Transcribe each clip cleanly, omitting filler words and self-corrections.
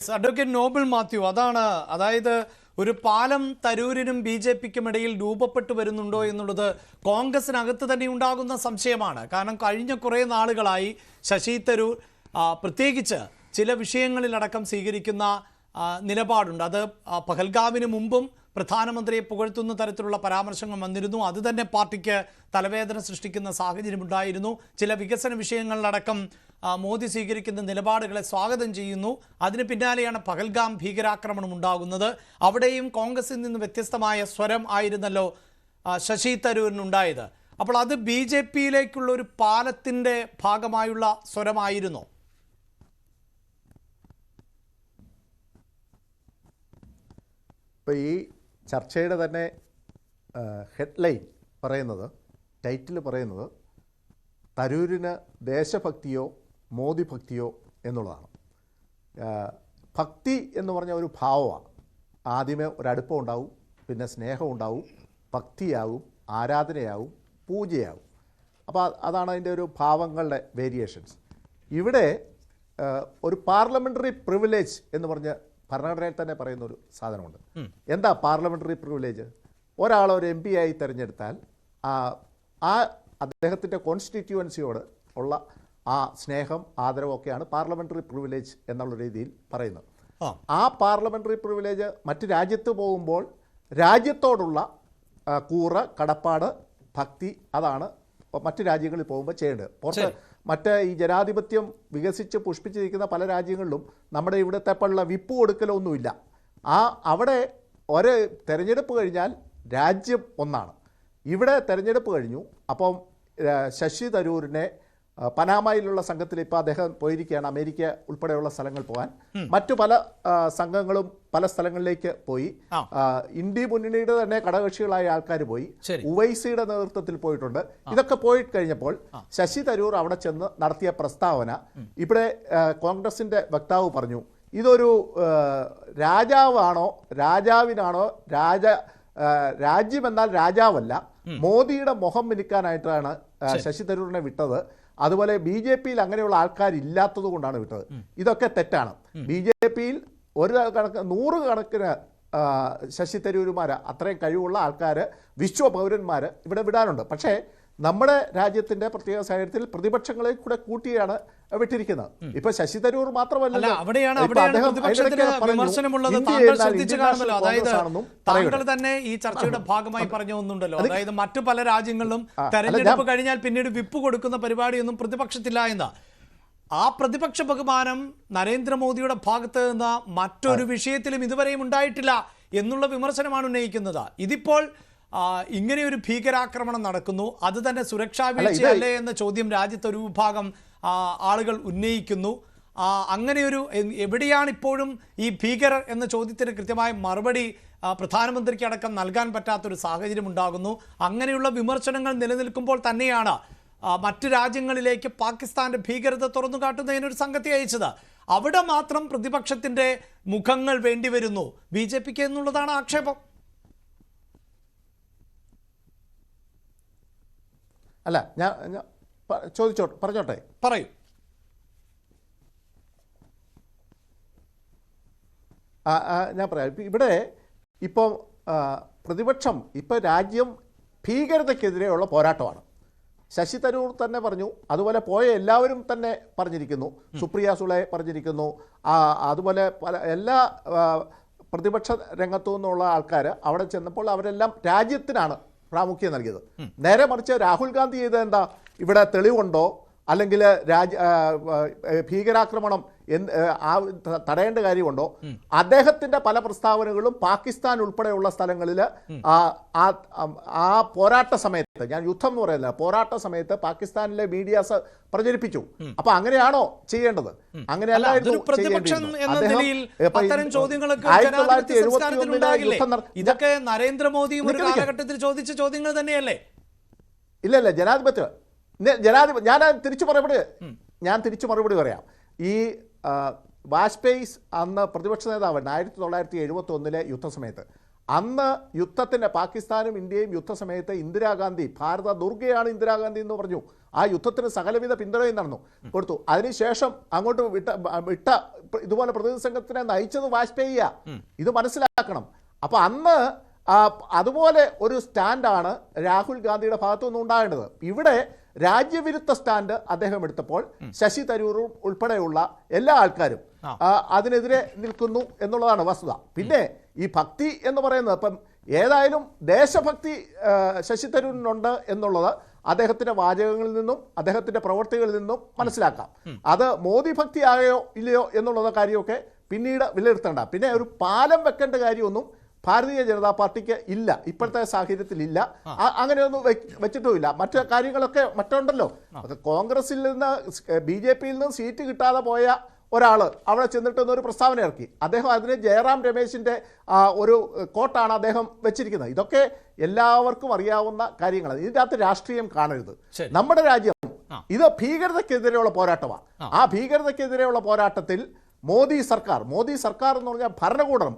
Advocate Noble Mathew, അതായത് ഒരു പാലം തരൂരിനും ബി ജെ പിക്കും ഇടയിൽ രൂപപ്പെട്ടു വരുന്നുണ്ടോ എന്നുള്ളത് കോൺഗ്രസിനകത്ത് തന്നെ ഉണ്ടാകുന്ന സംശയമാണ്. കാരണം കഴിഞ്ഞ കുറേ നാളുകളായി ശശി തരൂർ പ്രത്യേകിച്ച് ചില വിഷയങ്ങളിലടക്കം സ്വീകരിക്കുന്ന നിലപാടുണ്ട്. അത് പഹൽഗാമിന് മുമ്പും പ്രധാനമന്ത്രിയെ പുകഴ്ത്തുന്ന തരത്തിലുള്ള പരാമർശങ്ങൾ വന്നിരുന്നു. അത് തന്നെ പാർട്ടിക്ക് തലവേദന സൃഷ്ടിക്കുന്ന സാഹചര്യമുണ്ടായിരുന്നു. ചില വികസന വിഷയങ്ങളിലടക്കം മോദി സ്വീകരിക്കുന്ന നിലപാടുകളെ സ്വാഗതം ചെയ്യുന്നു. അതിന് പിന്നാലെയാണ് പഹൽഗാം ഭീകരാക്രമണം ഉണ്ടാകുന്നത്. അവിടെയും കോൺഗ്രസിൽ നിന്ന് വ്യത്യസ്തമായ സ്വരം ആയിരുന്നല്ലോ ശശി തരൂരിനുണ്ടായത്. അപ്പോൾ അത് ബി ജെ പിയിലേക്കുള്ള ഒരു പാലത്തിൻ്റെ ഭാഗമായുള്ള സ്വരമായിരുന്നോ? ഇപ്പോൾ ഈ ചർച്ചയുടെ തന്നെ ഹെഡ്ലൈൻ പറയുന്നത്, ടൈറ്റിൽ പറയുന്നത് തരൂരിന് ദേശഭക്തിയോ മോദി ഭക്തിയോ എന്നുള്ളതാണ്. ഭക്തി എന്ന് പറഞ്ഞ ഒരു ഭാവമാണ്. ആദ്യമേ ഒരടുപ്പം ഉണ്ടാവും, പിന്നെ സ്നേഹം ഉണ്ടാവും, ഭക്തിയാവും, ആരാധനയാവും, പൂജയാവും. അപ്പോൾ അതാണ് അതിൻ്റെ ഒരു ഭാവങ്ങളുടെ വേരിയേഷൻസ്. ഇവിടെ ഒരു പാർലമെൻ്ററി പ്രിവിലേജ് എന്ന് പറഞ്ഞ് ഭരണഘടനയിൽ തന്നെ പറയുന്ന ഒരു സാധനമുണ്ട്. എന്താ പാർലമെൻ്ററി പ്രിവിലേജ്? ഒരാൾ ഒരു എം പി ആയി തിരഞ്ഞെടുത്താൽ ആ അദ്ദേഹത്തിൻ്റെ കോൺസ്റ്റിറ്റ്യുവൻസിയോട് ഉള്ള ആ സ്നേഹം, ആദരവൊക്കെയാണ് പാർലമെൻ്ററി പ്രിവിലേജ് എന്നുള്ള രീതിയിൽ പറയുന്നത്. ആ പാർലമെൻ്ററി പ്രിവിലേജ് മറ്റ് രാജ്യത്ത് പോകുമ്പോൾ രാജ്യത്തോടുള്ള കൂറ്, കടപ്പാട്, ഭക്തി, അതാണ് മറ്റ് രാജ്യങ്ങളിൽ പോകുമ്പോൾ ചെയ്യേണ്ടത്. പുറത്ത് മറ്റ് ഈ ജനാധിപത്യം വികസിച്ച് പുഷ്പിച്ചിരിക്കുന്ന പല രാജ്യങ്ങളിലും നമ്മുടെ ഇവിടുത്തെ പോലുള്ള വിപ്പ് കൊടുക്കലൊന്നുമില്ല. അവിടെ ഒരു തെരഞ്ഞെടുപ്പ് കഴിഞ്ഞാൽ രാജ്യം ഒന്നാണ്. ഇവിടെ തെരഞ്ഞെടുപ്പ് കഴിഞ്ഞു. അപ്പം ശശി തരൂരിനെ പനാമയിലുള്ള സംഘത്തിൽ ഇപ്പോൾ അദ്ദേഹം പോയിരിക്കുകയാണ്. അമേരിക്ക ഉൾപ്പെടെയുള്ള സ്ഥലങ്ങൾ പോകാൻ മറ്റു പല സംഘങ്ങളും പല സ്ഥലങ്ങളിലേക്ക് പോയി. ഇന്ത്യ മുന്നണിയുടെ തന്നെ ഘടകകക്ഷികളായ ആൾക്കാർ പോയി. ഉവൈസിയുടെ നേതൃത്വത്തിൽ പോയിട്ടുണ്ട്. ഇതൊക്കെ പോയി കഴിഞ്ഞപ്പോൾ ശശി തരൂർ അവിടെ ചെന്ന് നടത്തിയ പ്രസ്താവന, ഇവിടെ കോൺഗ്രസിന്റെ വക്താവ് പറഞ്ഞു, ഇതൊരു രാജാവാണോ, രാജാവിനാണോ, രാജ്യമെന്നാൽ രാജാവല്ല, മോദിയുടെ മുഖം മിനുക്കാനായിട്ടാണ് ശശി തരൂരിനെ വിട്ടത്. അതുപോലെ ബി ജെ പിയിൽ അങ്ങനെയുള്ള ആൾക്കാരില്ലാത്തത് കൊണ്ടാണ് വിട്ടത്. ഇതൊക്കെ തെറ്റാണ്. ബി ജെ പിയിൽ നൂറുകണക്കിന് ശശി തരൂരുമാർ, അത്രയും കഴിവുള്ള ആൾക്കാർ, വിശ്വപൗരന്മാർ ഇവിടെ വിടാനുണ്ട്. പക്ഷേ നമ്മുടെ രാജ്യത്തിന്റെ പ്രത്യേക സാഹചര്യത്തിൽ പ്രതിപക്ഷങ്ങളെ കൂടെ കൂട്ടിയാണ് വിട്ടിരിക്കുന്നത്. ഇപ്പൊ ശശി തരൂർ മാത്രമല്ല, താങ്കൾ തന്നെ ഈ ചർച്ചയുടെ ഭാഗമായി പറഞ്ഞു ഒന്നുണ്ടല്ലോ, അതായത് മറ്റു പല രാജ്യങ്ങളിലും തെരഞ്ഞെടുപ്പ് കഴിഞ്ഞാൽ പിന്നീട് വിപ്പ് കൊടുക്കുന്ന പരിപാടിയൊന്നും പ്രതിപക്ഷത്തില്ല എന്ന്. ആ പ്രതിപക്ഷ ബഹുമാനം നരേന്ദ്രമോദിയുടെ ഭാഗത്ത് നിന്ന് മറ്റൊരു വിഷയത്തിലും ഇതുവരെയും ഉണ്ടായിട്ടില്ല എന്നുള്ള വിമർശനമാണ് ഉന്നയിക്കുന്നത്. ഇതിപ്പോൾ ഇങ്ങനെയൊരു ഭീകരാക്രമണം നടക്കുന്നു, അത് തന്നെ സുരക്ഷാ വീഴ്ചയല്ലേ എന്ന ചോദ്യം രാജ്യത്ത് ഒരു വിഭാഗം ആളുകൾ ഉന്നയിക്കുന്നു. അങ്ങനെയൊരു എവിടെയാണ് ഇപ്പോഴും ഈ ഭീകരർ എന്ന ചോദ്യത്തിന് കൃത്യമായ മറുപടി പ്രധാനമന്ത്രിക്ക് അടക്കം നൽകാൻ പറ്റാത്തൊരു സാഹചര്യം ഉണ്ടാകുന്നു. അങ്ങനെയുള്ള വിമർശനങ്ങൾ നിലനിൽക്കുമ്പോൾ തന്നെയാണ് മറ്റു രാജ്യങ്ങളിലേക്ക് പാകിസ്ഥാന്റെ ഭീകരത തുറന്നു കാട്ടുന്നതിനൊരു സംഘത്തെ അയച്ചത്. അവിടെ മാത്രം പ്രതിപക്ഷത്തിന്റെ മുഖങ്ങൾ വേണ്ടിവരുന്നു ബി ജെ പിക്ക് എന്നുള്ളതാണ് ആക്ഷേപം. അല്ല, ഞാൻ പറഞ്ഞോട്ടെ. പറയൂ. ഞാൻ പറയാം. ഇവിടെ ഇപ്പോൾ പ്രതിപക്ഷം, ഇപ്പോൾ രാജ്യം ഭീകരതയ്ക്കെതിരെയുള്ള പോരാട്ടമാണ്. ശശി തരൂർ തന്നെ പറഞ്ഞു, അതുപോലെ പോയ എല്ലാവരും തന്നെ പറഞ്ഞിരിക്കുന്നു, സുപ്രിയ സുളെ പറഞ്ഞിരിക്കുന്നു, അതുപോലെ എല്ലാ പ്രതിപക്ഷ രംഗത്തു നിന്നുള്ള ആൾക്കാർ അവിടെ ചെന്നപ്പോൾ അവരെല്ലാം രാജ്യത്തിനാണ് പ്രാമുഖ്യം നൽകിയത്. നേരെ മറിച്ച് രാഹുൽ ഗാന്ധി ചെയ്തത് എന്താ? ഇവിടെ തെളിവുണ്ടോ, അല്ലെങ്കിൽ ഭീകരാക്രമണം തടയേണ്ട കാര്യമുണ്ടോ? അദ്ദേഹത്തിന്റെ പല പ്രസ്താവനകളും പാകിസ്ഥാൻ ഉൾപ്പെടെയുള്ള സ്ഥലങ്ങളിൽ ആ പോരാട്ട സമയത്ത്, ഞാൻ യുദ്ധം എന്ന് പറയുന്നില്ല, പോരാട്ട സമയത്ത് പാകിസ്ഥാനിലെ മീഡിയാസ് പ്രചരിപ്പിച്ചു. അപ്പൊ അങ്ങനെയാണോ ചെയ്യേണ്ടത്? അങ്ങനെയല്ലായിരുന്നു ഇതൊക്കെ നരേന്ദ്രമോദിയും ഒരു കാലഘട്ടത്തിൽ ചോദിച്ച ചോദ്യങ്ങൾ തന്നെയല്ലേ? ഇല്ലല്ല, ജനാധിപത്യം ഞാൻ തിരിച്ചു മറുപടി പറയാം. ഈ വാജ്പേയി അന്ന് പ്രതിപക്ഷ നേതാവ് 1971 യുദ്ധസമയത്ത്, അന്ന് യുദ്ധത്തിൻ്റെ പാകിസ്ഥാനും ഇന്ത്യയും യുദ്ധസമയത്ത് ഇന്ദിരാഗാന്ധി, ഭാരത ദുർഗയാണ് ഇന്ദിരാഗാന്ധി എന്ന് പറഞ്ഞു. ആ യുദ്ധത്തിന് സകലവിധ പിന്തുണയും കൊടുത്തു. അതിനുശേഷം അങ്ങോട്ട് വിട്ട ഇതുപോലെ പ്രതിനിധി സംഘത്തിനെ നയിച്ചത് വാജ്പേയിയാ. ഇത് മനസ്സിലാക്കണം. അപ്പൊ അന്ന് അതുപോലെ ഒരു സ്റ്റാൻഡാണ് രാഹുൽ ഗാന്ധിയുടെ ഭാഗത്തുനിന്ന് ഉണ്ടാകേണ്ടത്. ഇവിടെ രാജ്യവിരുദ്ധ സ്റ്റാൻഡ് അദ്ദേഹം എടുത്തപ്പോൾ ശശി തരൂറും ഉൾപ്പെടെയുള്ള എല്ലാ ആൾക്കാരും അതിനെതിരെ നിൽക്കുന്നു എന്നുള്ളതാണ് വസ്തുത. പിന്നെ ഈ ഭക്തി എന്ന് പറയുന്നത് ഇപ്പം ഏതായാലും ദേശഭക്തി ശശി തരൂരിനുണ്ട് എന്നുള്ളത് അദ്ദേഹത്തിന്റെ വാചകങ്ങളിൽ നിന്നും അദ്ദേഹത്തിന്റെ പ്രവർത്തികളിൽ നിന്നും മനസ്സിലാക്കാം. അത് മോദി ഭക്തി ആയോ ഇല്ലയോ എന്നുള്ള കാര്യമൊക്കെ പിന്നീട് വിലയിരുത്തേണ്ട. പിന്നെ ഒരു പാലം വെക്കേണ്ട കാര്യമൊന്നും ഭാരതീയ ജനതാ പാർട്ടിക്ക് ഇല്ല, ഇപ്പോഴത്തെ സാഹചര്യത്തിൽ ഇല്ല. അങ്ങനെയൊന്നും വെച്ചിട്ടുമില്ല. മറ്റു കാര്യങ്ങളൊക്കെ മറ്റുണ്ടല്ലോ. കോൺഗ്രസിൽ നിന്ന് BJP-യിൽ നിന്ന് സീറ്റ് കിട്ടാതെ പോയ ഒരാൾ അവിടെ ചെന്നിട്ട് ഒരു പ്രസ്താവന ഇറക്കി. അദ്ദേഹം അതിന് ജയറാം രമേശിൻ്റെ ഒരു കോട്ടാണ് അദ്ദേഹം വെച്ചിരിക്കുന്നത്. ഇതൊക്കെ എല്ലാവർക്കും അറിയാവുന്ന കാര്യങ്ങളാണ്. ഇതിൻ്റെ അകത്ത് രാഷ്ട്രീയം കാണരുത്. നമ്മുടെ രാജ്യം ഇത് ഭീകരതയ്ക്കെതിരെയുള്ള പോരാട്ടമാണ്. ആ ഭീകരതയ്ക്കെതിരെയുള്ള പോരാട്ടത്തിൽ മോദി സർക്കാർ എന്ന് പറഞ്ഞാൽ ഭരണകൂടം,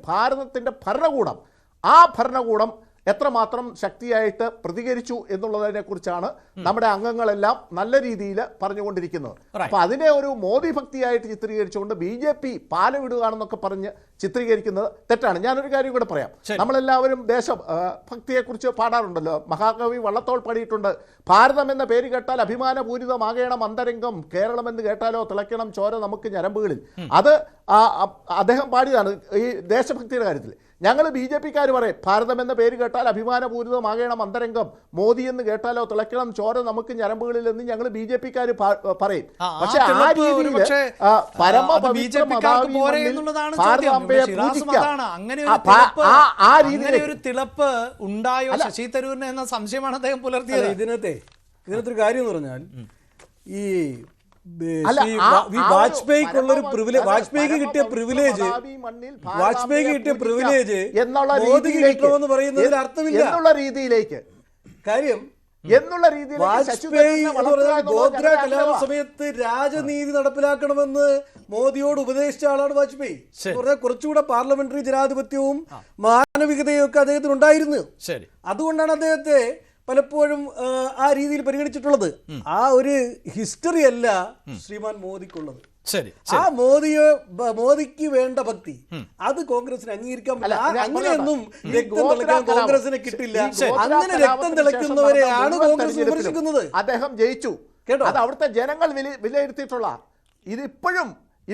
ഭാരതത്തിൻ്റെ ഭരണകൂടം, ആ ഭരണകൂടം എത്രമാത്രം ശക്തിയായിട്ട് പ്രതികരിച്ചു എന്നുള്ളതിനെ കുറിച്ചാണ് നമ്മുടെ അംഗങ്ങളെല്ലാം നല്ല രീതിയിൽ പറഞ്ഞുകൊണ്ടിരിക്കുന്നത്. അപ്പൊ അതിനെ ഒരു മോദി ഭക്തിയായിട്ട് ചിത്രീകരിച്ചുകൊണ്ട് BJP പാലമിടുകയാണെന്നൊക്കെ പറഞ്ഞ് ചിത്രീകരിക്കുന്നത് തെറ്റാണ്. ഞാനൊരു കാര്യം കൂടെ പറയാം. നമ്മളെല്ലാവരും ദേശഭക്തിയെക്കുറിച്ച് പാടാറുണ്ടല്ലോ. മഹാകവി വള്ളത്തോൾ പാടിയിട്ടുണ്ട്, ഭാരതം എന്ന പേര് കേട്ടാൽ അഭിമാനപൂരിതമാകണം അന്തരംഗം, കേരളം എന്ന് കേട്ടാലോ തിളയ്ക്കണം ചോര നമുക്ക് ഞരമ്പുകളിൽ. അത് അദ്ദേഹം പാടിയതാണ് ഈ ദേശഭക്തിയുടെ കാര്യത്തിൽ. ഞങ്ങൾ BJP-ക്കാർ പറയും ഭാരതം എന്ന പേര് കേട്ടാൽ അഭിമാനപൂരിതമാകണം അന്തരംഗം, മോദി എന്ന് കേട്ടാലോ തിളയ്ക്കണം ചോര നമുക്ക് ഞരമ്പുകളിൽ എന്ന് ഞങ്ങൾ BJP-ക്കാർ പറയും. പക്ഷെ ആ രീതിയിൽ ഒരു തിളപ്പ് ഉണ്ടായോ ശശി തരൂരിന് എന്ന സംശയമാണ് അദ്ദേഹം പുലർത്തിയത്. ഇതിനകത്തൊരു കാര്യം എന്ന് പറഞ്ഞാൽ ഈ വാജ്പേയിക്കുള്ളൊരു പ്രിവിലേജ്, വാജ്പേയിക്ക് കിട്ടിയ പ്രിവിലേജ് മോദിക്ക് കിട്ടണമെന്ന് പറയുന്നതിൽ അർത്ഥമില്ല എന്നുള്ള രീതിയിലേക്ക് കാര്യം. വാജ്പേയി എന്ന് പറഞ്ഞാൽ ഗോദ്ര കലാപ സമയത്ത് രാജനീതി നടപ്പിലാക്കണമെന്ന് മോദിയോട് ഉപദേശിച്ച ആളാണ് വാജ്പേയി. പറഞ്ഞാൽ കുറച്ചുകൂടെ പാർലമെന്ററി ജനാധിപത്യവും മാനവികതയും ഒക്കെ അദ്ദേഹത്തിന് ഉണ്ടായിരുന്നു. അതുകൊണ്ടാണ് അദ്ദേഹത്തെ പലപ്പോഴും ആ രീതിയിൽ പരിഗണിച്ചിട്ടുള്ളത്. ആ ഒരു ഹിസ്റ്ററി അല്ല ശ്രീമാൻ മോദിക്കുള്ളത്. ആ മോദിക്ക് വേണ്ട ഭക്തി അത് കോൺഗ്രസിന് അംഗീകരിക്കാൻ പറ്റില്ല. അങ്ങനെയൊന്നും രക്തം തിളക്കാൻ കോൺഗ്രസിന് കിട്ടില്ല. അങ്ങനെ രക്തം തിളക്കുന്നവരെയാണ് കോൺഗ്രസ് വിമർശിക്കുന്നത്. അദ്ദേഹം ജയിച്ചു കേട്ടോ, അത് അവിടുത്തെ ജനങ്ങൾ വിലയിരുത്തിയിട്ടുള്ള.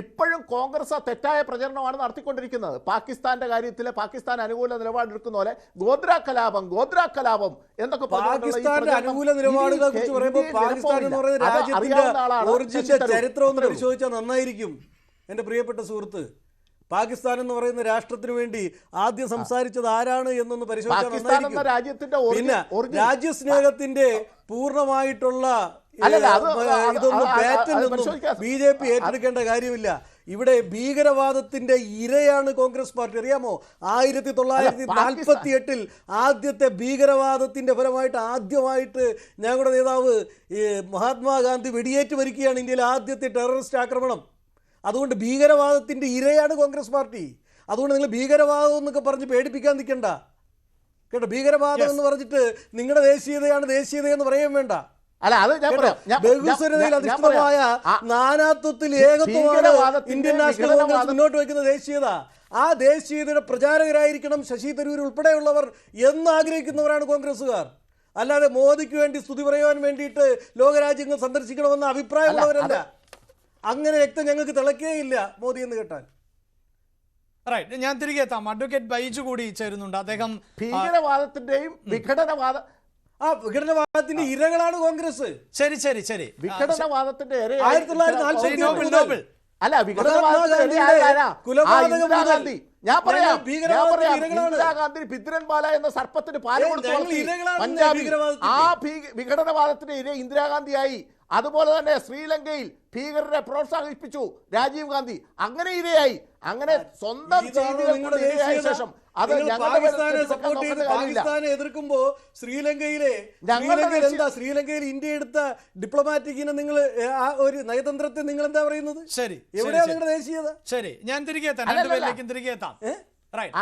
ഇപ്പോഴും കോൺഗ്രസ് തെറ്റായ പ്രചരണമാണ് നടത്തിക്കൊണ്ടിരിക്കുന്നത്. പാകിസ്ഥാന്റെ കാര്യത്തിൽ പാകിസ്ഥാൻ അനുകൂല നിലപാടെടുക്കുന്ന പോലെ ഗോദ്ര കലാപം എന്നൊക്കെ പാകിസ്ഥാന്റെ അനുകൂല നിലപാടുകളെ കുറിച്ച് പറയുമ്പോൾ പാകിസ്ഥാൻ എന്ന് പറയുന്ന രാജ്യത്തിന്റെ ചരിത്രം ഒന്ന് പരിശോധിച്ചാൽ നന്നായിരിക്കും എന്റെ പ്രിയപ്പെട്ട സുഹൃത്ത്. പാകിസ്ഥാൻ എന്ന് പറയുന്ന രാഷ്ട്രത്തിന് വേണ്ടി ആദ്യം സംസാരിച്ചത് ആരാണ് എന്നൊന്ന് പരിശോധിച്ചാൽ നന്നായിരിക്കും. പിന്നെ രാജ്യസ്നേഹത്തിന്റെ പൂർണ്ണമായിട്ടുള്ള ഇതൊന്നും BJP ഏറ്റെടുക്കേണ്ട കാര്യമില്ല. ഇവിടെ ഭീകരവാദത്തിന്റെ ഇരയാണ് കോൺഗ്രസ് പാർട്ടി. അറിയാമോ, 1948 ആദ്യത്തെ ഭീകരവാദത്തിന്റെ ഫലമായിട്ട് ആദ്യമായിട്ട് ഞങ്ങളുടെ നേതാവ് മഹാത്മാഗാന്ധി വെടിയേറ്റ് മരിക്കുകയാണ്. ഇന്ത്യയിലെ ആദ്യത്തെ ടെററിസ്റ്റ് ആക്രമണം. അതുകൊണ്ട് ഭീകരവാദത്തിന്റെ ഇരയാണ് കോൺഗ്രസ് പാർട്ടി. അതുകൊണ്ട് നിങ്ങൾ ഭീകരവാദം എന്നൊക്കെ പറഞ്ഞ് പേടിപ്പിക്കാൻ നിൽക്കണ്ട കേട്ടോ. ഭീകരവാദം എന്ന് പറഞ്ഞിട്ട് നിങ്ങളുടെ ദേശീയതയെന്ന് പറയാൻ വേണ്ട. ബഹുസ്വരതയിൽ അധിഷ്ഠിതമായ നാനാത്വത്തിൽ ഏകത്വമാണ് ഇന്ത്യൻ നാഷണൽ കോൺഗ്രസ് മുന്നോട്ട് വയ്ക്കുന്ന ദേശീയത. ആ ദേശീയതയുടെ പ്രചാരകരായിരിക്കണം ശശി തരൂർ ഉൾപ്പെടെയുള്ളവർ എന്ന് ആഗ്രഹിക്കുന്നവരാണ് കോൺഗ്രസ്സുകാർ. അല്ലാതെ മോദിക്ക് വേണ്ടി സ്തുതി പറയാൻ വേണ്ടിയിട്ട് ലോകരാജ്യങ്ങൾ സന്ദർശിക്കണമെന്ന അഭിപ്രായമുള്ളവരല്ല. അങ്ങനെ രക്തം ഞങ്ങൾക്ക് തിളക്കേയില്ല മോദി എന്ന് കേട്ടാൽ. ഞാൻ തിരികെ എത്താം. അഡ്വക്കേറ്റ് ബൈജു കൂടി ചേരുന്നുണ്ട്. അദ്ദേഹം ഭീകരവാദത്തിന്റെയും വിഘടനവാദത്തിന്റെ ഇരകളാണ് കോൺഗ്രസ്. ശരി വിഘടനവാദത്തിന്റെ 1949 അല്ല, ഇന്ദിരാഗാന്ധി ഞാൻ പറയാം ഇന്ദിരാഗാന്ധി ഭിദ്രൻവാല എന്ന സർപ്പത്തിന് പാല് കൊടുത്തു. ആ വിഘടനവാദത്തിന്റെ ഇര ഇന്ദിരാഗാന്ധിയായി. അതുപോലെ തന്നെ ശ്രീലങ്കയിൽ ഭീകരരെ പ്രോത്സാഹിപ്പിച്ചു രാജീവ് ഗാന്ധി. അങ്ങനെ ഇരയായി. അങ്ങനെ സ്വന്തം ശേഷം പാകിസ്ഥാനെ എതിർക്കുമ്പോ ശ്രീലങ്കയിൽ ഇന്ത്യ എടുത്ത ഡിപ്ലോമാറ്റിക്കിനെ നിങ്ങൾ ഒരു നയതന്ത്രത്തെ നിങ്ങൾ എന്താ പറയുന്നത്? ശരി, എവിടെയാണ് നിങ്ങളുടെ ദേശീയത? ശരി, ഞാൻ തിരികെ എത്താം. Right.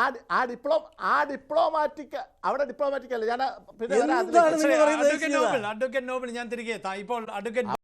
ആ ഡിപ്ലോമാറ്റിക് അവിടെ ഡിപ്ലോമാറ്റിക് അല്ല ഞാൻ പിന്നെ എന്താണ് നിങ്ങൾ പറയുന്നത്? അഡ്വക്കേറ്റ് നോബിൾ ഞാൻ തിരികെ എത്താം. ഇപ്പോൾ അഡ്വക്കേറ്റ്